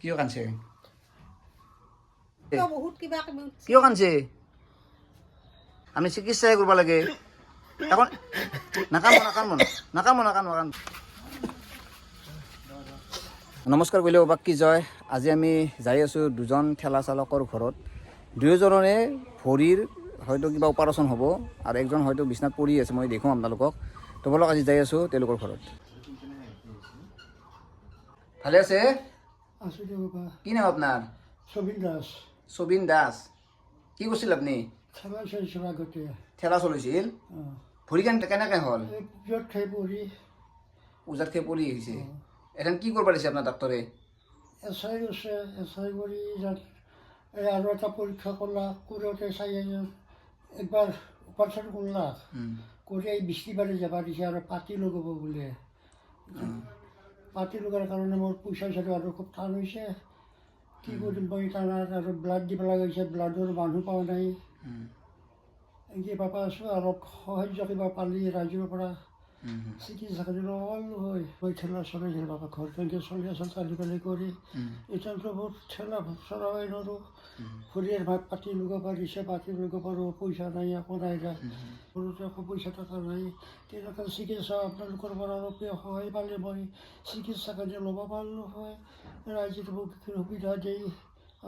কিয় কান্দছে বহুত কিবা কিবি কিয় কান্দছে আমি চিকিৎসাই কৰিব লাগে এখন নাকামো নমস্কাৰ কৰিলে বাকী জয় আজি আমি যাই আছোঁ দুজন ঠেলা চালকৰ ঘৰত দুয়োজনৰে ভৰিৰ হয়তো কিবা অপাৰেশ্যন হ'ব আৰু একজন হয়তো বিছনাত পৰি আছে মই দেখোঁ আপোনালোকক তো বলক আজি যাই আছোঁ তেওঁলোকৰ ঘৰত ভালে আছে কি নাম আপোনাৰ সবিন দাস কি কৰিছিল আপুনি ঠেলা চলাইছিল ভৰি কেনেকৈ হ'ল ওজাত খাই পৰি আহিছে এখন কি কৰিব দিছে আপোনাৰ ডাক্তৰে এছাই গৈছে এছাই কৰি আৰু এটা পৰীক্ষা কৰলাক কৰোঁতে চাই একবাৰ অপাৰেশ্যন কৰলাক কৰি বৃষ্টিবাৰে যাব দিছে আৰু পাতি লগাব বোলে পাতি লগাৰ কাৰণে মোৰ পইচা চইচা আৰু খুব টান হৈছে কি কৰিম মই তাত আৰু ব্লাড দিব লগা হৈছে ব্লাডৰ মানুহ পোৱা নাই এনেকৈ পাবা আছোঁ অলপ সাহাৰ্য কিবা পালি ৰাইজৰ পৰা চিকিৎসা কৰিলে ভাল হয় মই ঠেলা চলাইছিল বাবা ঘৰ তেনেকৈ চলি আছিল চালি কৰি এতিয়াতো বহুত ঠেলা চলাই নোৱাৰোঁ ভৰিৰ ভাত পাতি লগাব দিছে পাতি লগাব পাৰোঁ পইচা নাই একো নাই যায় সৰুতে একো পইচা টকা নাই তেনেকৈ চিকিৎসা আপোনালোকৰ পৰা অলপ সহায় পালে মই চিকিৎসা কাৰণে ল'ব পাৰিলোঁ হয় ৰাইজে মোক সুবিধা দি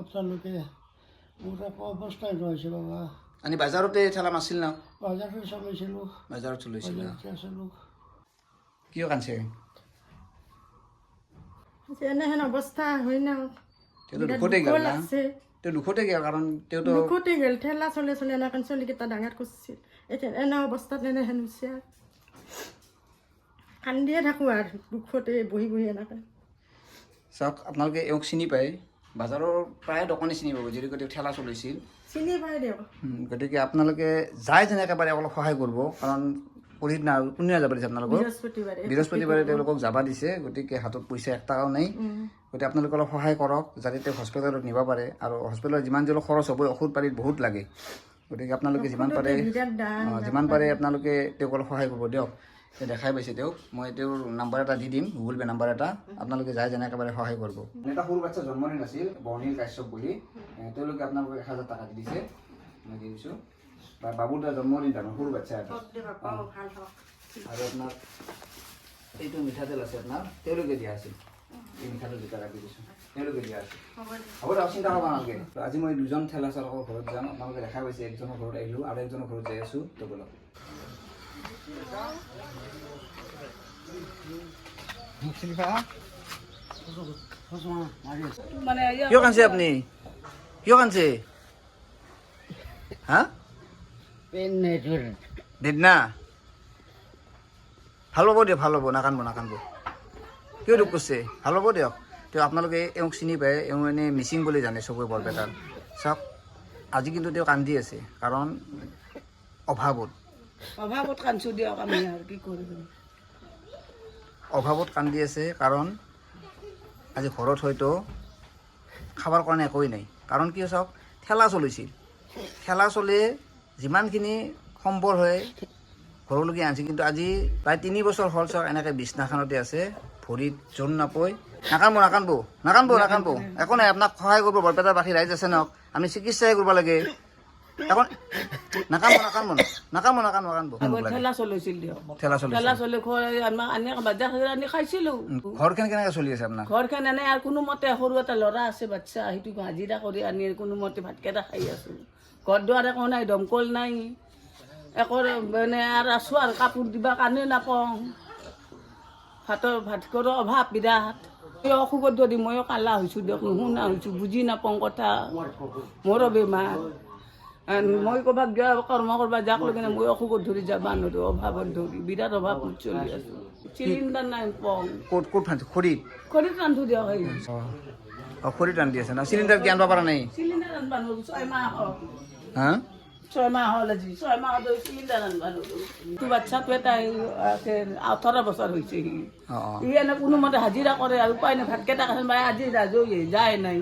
আপোনালোকে মোৰ একো অৱস্থাই নহৈছে বাবা আমি বাজাৰতে ঠেলা মাছিল না বাজাৰতে চলাইছিলোঁ বাজাৰত চলাইছিল আছিলোঁ কিয় কান্দছে এনেহেন অৱস্থা হয় না তেওঁ দুখতে গেল না তেওঁ দুখতে গেল কাৰণ তেওঁতো দুখতে গেল ঠেলা চলে এনেকৈ চলিকেইটা ডাঙৰ কৰিছিল এতিয়া এনে অৱস্থাত এনেহেন হৈছে আৰু কান্দিয়ে থাকোঁ আৰু দুখতে বহি এনেকৈ চাওক আপোনালোকে এওঁক চিনি পায় বাজাৰৰ প্ৰায় দোকানী চিনি পাব যিহেতু তেওঁ ঠেলা চলাইছিল চিনি পাই দিয়ক গতিকে আপোনালোকে যাই যেনেকৈ পাৰে অলপ সহায় কৰিব কাৰণ পৰহিদিনা কোনদিনা যাব দিছে আপোনালোকক বৃহস্পতিবাৰে তেওঁলোকক যাব দিছে গতিকে হাতত পইচা এক টকাও নাই গতিকে আপোনালোকে অলপ সহায় কৰক যাতে তেওঁ হস্পিটেলত নিব পাৰে আৰু হস্পিটেলত যিমান যি অলপ খৰচ হ'ব ঔষধ পাতিত বহুত লাগে গতিকে আপোনালোকে যিমান পাৰে আপোনালোকে তেওঁক অলপ সহায় কৰিব দিয়ক দেখাই পাইছে তেওঁক মই তেওঁৰ নাম্বাৰ এটা দি দিম গুগল পে' নাম্বাৰ এটা আপোনালোকে যাই যেনে একেবাৰে সহায় কৰিব এটা সৰু বাচ্ছা জন্মদিন আছিল বৰ্ণিল কাশ্যপ বুলি তেওঁলোকে আপোনালোকক 1000 টকা দি দিছে মই দি দিছোঁ বা বাবুৰ এটা জন্মদিন তাৰমানে সৰু বাচ্ছা এটা আৰু আপোনাৰ এইটো মিঠাতেল আছে আপোনাৰ তেওঁলোকে দিয়া আছিল এই মিঠাতেল দুটা ৰাখি দিছোঁ তেওঁলোকে দিয়া আছিল হ'ব দিয়ক চিন্তা কৰিব নালাগে আজি মই দুজন ঠেলা চালকৰ ঘৰত যাম আপোনালোকে দেখা পাইছে একজনৰ ঘৰত আহিলোঁ আৰু একজনৰ ঘৰত যাই আছোঁ তো বলক কিয় কান্দছে আপুনি কিয় কান্দছে হা দিদনা ভাল হ'ব দিয়ক ভাল হ'ব নাকান্দব কিয় দুখ কৰিছে ভাল হ'ব দিয়ক তেওঁ আপোনালোকে এওঁক চিনি পায় এওঁ এনেই মিচিং বুলি জানে চবৰে বৰপেটাত চাওক আজি কিন্তু তেওঁ কান্দি আছে কাৰণ অভাৱত কান্দছোঁ দিয়ক আমি আৰু কি কৰিব অভাৱত কান্দি আছে কাৰণ আজি ঘৰত হয়তো খাবৰ কাৰণে একোৱেই নাই কাৰণ কি চাওক ঠেলা চলে যিমানখিনি সম্ভৱ হয় ঘৰলৈকে আনিছে কিন্তু আজি প্ৰায় 3 বছৰ হ'ল চাওক এনেকৈ বিছনাখনতে আছে ভৰিত জোৰ নাপায় নাকান্দব একো নাই আপোনাক সহায় কৰিব বৰপেটাৰ বাকী ৰাইজ আছে নক আমি চিকিৎসাই কৰিব লাগে এখন ঠেলা চলাইছিল দিয়ক ঘৰখন কেনেকৈ চলি আছে আপোনাৰ ঘৰখন এনে আৰু কোনোমতে সৰু এটা ল'ৰা আছে বাচ্চা সেইটো হাজিৰা কৰি আনি কোনোমতে ভাতকেইটা খাই আছোঁ ঘৰ দুৱাৰ একো নাই দমকল নাই একো মানে আৰু আছোঁ আৰু কাপোৰ দিবা কাৰণে নাপাওঁ ভাতকৰ অভাৱ বিৰাট অসুখত ধৰি ময়ো কালা হৈছোঁ দিয়ক নুশুনা হৈছোঁ বুজি নাপাওঁ কথা মোৰো বেমাৰ মই ক'ৰবাত যোৱা কৰ্ম কৰিব যাক লৈ কিনে মই অসুখত ধৰি যাবা নোৱাৰোঁ অভাৱত ধৰি বিৰাট অভাৱত চলি আছোঁ চিলিণ্ডাৰ নাই পাওঁ খৰিত ৰান্ধো দিয়ক খৰিত ৰান্ধি আছে ন চিলিণ্ডাৰ কি আনিব পৰা নাই চিলিণ্ডাৰ আনিব নোৱাৰোঁ 6 মাহ হা 6 মাহ হ'ল আজি 6 মাহত চিলিণ্ডাৰ আনিব নোৱাৰোঁ তোৰ বাচ্ছাটো এটা 18 বছৰ হৈছে সি এনে কোনোমতে হাজিৰা কৰে আৰু উপায় নাই ভাতকেইটা খাই আজি ৰাজয়ে যায় নাই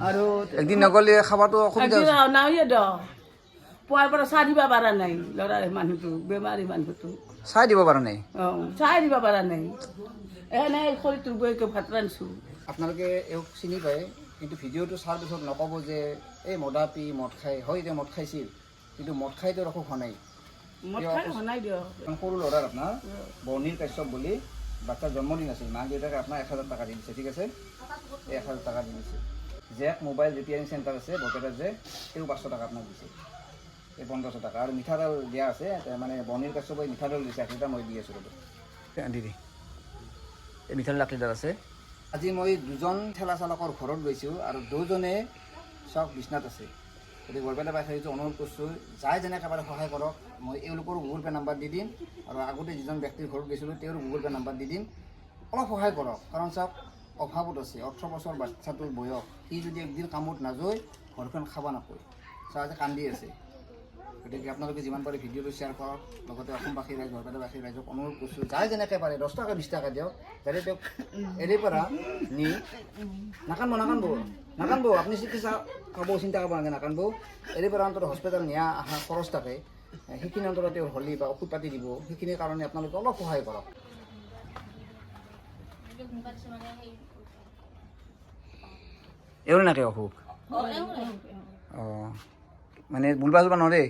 আৰু একদিন নগ'লে খাবাটো অসুবিধা নাইয়ে দ পুৱাৰ পৰা চাহ দিব পৰা নাই ল'ৰাৰ মানুহটো বেমাৰী মানুহটো চাই দিব পৰা নাই চাই দিব পৰা নাই এনেই খৰিটোৰ বৈকে ভাত ৰান্ধিছোঁ আপোনালোকে এওঁক চিনি পায়, কিন্তু ভিডিঅ'টো চোৱাৰ পিছত নক'ব যে এই মদা পি মদ খাই, হয় এতিয়া মদ খাইছিল, কিন্তু মদ খাই তেওঁৰ অসুখ হোৱা নাই। মদ খাই শুনাই দিয়ক। সৰু ল'ৰাৰ আপোনাৰ বৰ্ণিল কাশ্যপ বুলি বাচ্চাৰ জন্মদিন আছিল, মাক দেউতাকে আপোনাৰ 1000 টকা দি দিছে, ঠিক আছে, এই 1000 টকা দি দিছে। জেক মোবাইল ৰিপেয়াৰিং চেণ্টাৰ আছে বৰপেটাত যে, তেওঁ 500 টকা আপোনাক দিছে, এই 1500 টকা। আৰু মিঠাতেল দিয়া আছে, মানে বৰ্ণিল কাশ্যপে মিঠাতেল দিছে, 1 লিটাৰ মই দি আছোঁ ৰ'ব দিদি, এই মিঠাতেল 1 লিটাৰ আছে। আজি মই 2জন ঠেলা চালকৰ ঘৰত গৈছোঁ আৰু 2জনে চব বিচনাত আছে। গতিকে বৰপেটা বাসীক অনুৰোধ কৰিছোঁ, যাই যেনেকৈ পাৰে সহায় কৰক। মই এওঁলোকৰ গুগল পে' নাম্বাৰ দি দিম, আৰু আগতে যিজন ব্যক্তিৰ ঘৰত গৈছিলোঁ তেওঁৰ গুগল পে' নাম্বাৰ দি দিম। অলপ সহায় কৰক, কাৰণ চাওক অভাৱত আছে, 18 বছৰ বাচ্চাটোৰ বয়স, সি যদি একদিন কামত নাযায় ঘৰখন খাব নাপায়, চাওক আজি কান্দি আছে। গতিকে আপোনালোকে যিমান পাৰে ভিডিঅ'টো শ্বেয়াৰ কৰক, লগতে অসমবাসী ৰাইজ বৰপেটাবাসী ৰাইজক অনুৰোধ কৰিছোঁ, যাই যেনেকৈ পাৰে 10 টকা 20 টকা দিয়ক, যাতে তেওঁক এৰি পৰা নি নাকানব আপুনি চিকিৎসা পাব, চিন্তা কৰিব নালাগে, নাকানব। এৰি পৰা অন্তত হস্পিটেল নিয়া অহা খৰচ থাকে, সেইখিনি অন্তত তেওঁ হলি বা ঔষধ পাতি দিব, সেইখিনিৰ কাৰণে আপোনালোকে অলপ সহায় কৰক। এওঁ নাকে অসুখ অঁ, মানে বুলবা চুলবা নৰে,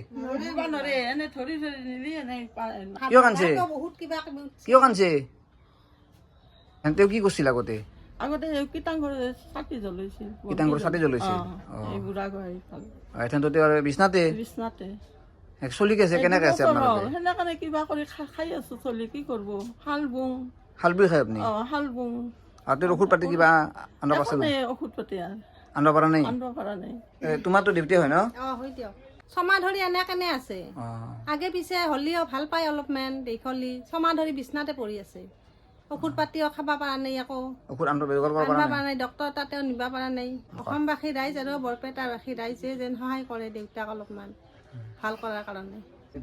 কিয় কান্দছে কিয় কান্দছে? তেওঁ কি কৰিছিল আগতে? আগতে কীৰ্তনঘৰ চাকি জ্বলাইছিল, কীৰ্তনঘৰ চাতি জ্বলাইছিল। এই বুঢ়া গৈ এথেনতো তেওঁ বিচনাতে বিচনাতে চলি গৈছে। কেনেকৈ আছে আপোনালোকে? সেনেকানে কিবা কৰি খাই আছো, চলি কি কৰিব, শাল বুং, শাল বুই খায় আপুনি? শাল বুং। আৰু তেওঁৰ ঔষধ পাতি কিবা আনিব পাছে? ঔষধ পাতি আনিব পৰা নাই? আনিব পৰা নাই। তোমাৰতো ডিউটি হয় ন? হয় দিয়ক, ছমাহ ধৰি এনে কেনে আছে, অঁ, আগে পিছে হ'লেও ভাল পায় অলপমান দেখলি, ছমাহ ধৰি বিচনাতে পৰি আছে, ঔষধ পাতিও খাব পৰা নাই, একো ঔষধ আনিব ব্যৱহাৰ কৰিব আনিব পৰা নাই? পৰা নাই, ডক্তৰ তাতেও নিব পৰা নাই। অসমবাসী ৰাইজ আৰু বৰপেটাবাসী ৰাইজে যেন সহায় কৰে দেউতাক অলপমান ভাল কৰাৰ কাৰণে।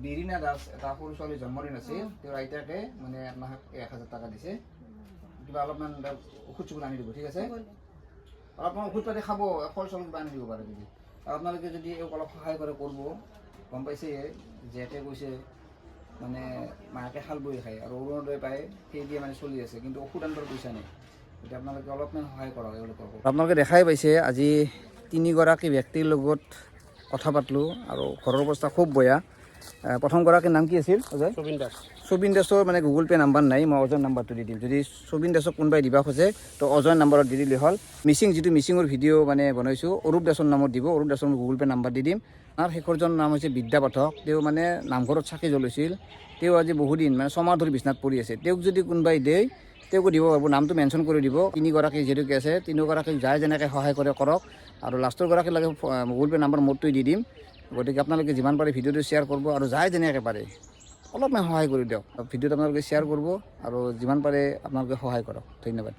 বিৰিনা দাস, এটা সৰু ছোৱালীৰ জন্মদিন আছিল, তেওঁৰ আইতাকে মানে আপোনাক 1000 টকা দিছে, কিবা অলপমান ঔষধ চৌষধ আনি দিব, ঠিক আছে? অলপমান ঔষধ পাতি খাব, ফল চল কিবা আনি দিব পাৰে যদি। আৰু আপোনালোকে যদি এওঁক অলপ সহায় কৰে কৰিব, গম পাইছে যিহেতু কৈছে মানে মাকে শাল বৈ খায় আৰু অৰুণোদয় পায়, সেই দিয়ে মানে চলি আছে, কিন্তু ঔষধ আনিবৰ পইচা নাই। গতিকে আপোনালোকে অলপমান সহায় কৰক এওঁলোকক। আপোনালোকে দেখাই পাইছে আজি 3গৰাকী ব্যক্তিৰ লগত কথা পাতিলোঁ, আৰু ঘৰৰ অৱস্থা খুব বেয়া। প্ৰথমগৰাকীৰ নাম কি আছিল? অজয় সুবিন দাসৰ মানে গুগল পে' নাম্বাৰ নাই, মই অজয় নাম্বাৰটো দি দিম। যদি সুবিন দাসক কোনোবাই দিবা খোজে তো অজয় নাম্বাৰত দি দিলে হ'ল। যিটো মিচিঙৰ ভিডিঅ' মানে বনাইছোঁ, অৰূপ দাসৰ নামত দিব, অৰূপ দাসৰ গুগল পে' নাম্বাৰ দি দিম। আৰু শেষৰজন নাম হৈছে বিদ্যা পাঠক, তেওঁ মানে নামঘৰত চাকি জ্বলাইছিল, তেওঁ আজি বহুদিন মানে 6 মাহ ধৰি বিচনাত পৰি আছে। তেওঁক যদি কোনোবাই দিয়ে তেওঁকো দিব পাৰিব, নামটো মেনশ্যন কৰি দিব। 3গৰাকী যিহেতুকে আছে, 3গৰাকীক যাই যেনেকৈ সহায় কৰে কৰক, আৰু লাষ্টৰ গৰাকী লাগে গুগল পে' নাম্বাৰ মোৰটো দি দিম। গতিকে আপোনালোকে যিমান পাৰে ভিডিঅ'টো শ্বেয়াৰ কৰিব, আৰু যাই যেনেকৈ পাৰে অলপমান সহায় কৰি দিয়ক। ভিডিঅ'টো আপোনালোকে শ্বেয়াৰ কৰিব, আৰু যিমান পাৰে আপোনালোকে সহায় কৰক। ধন্যবাদ।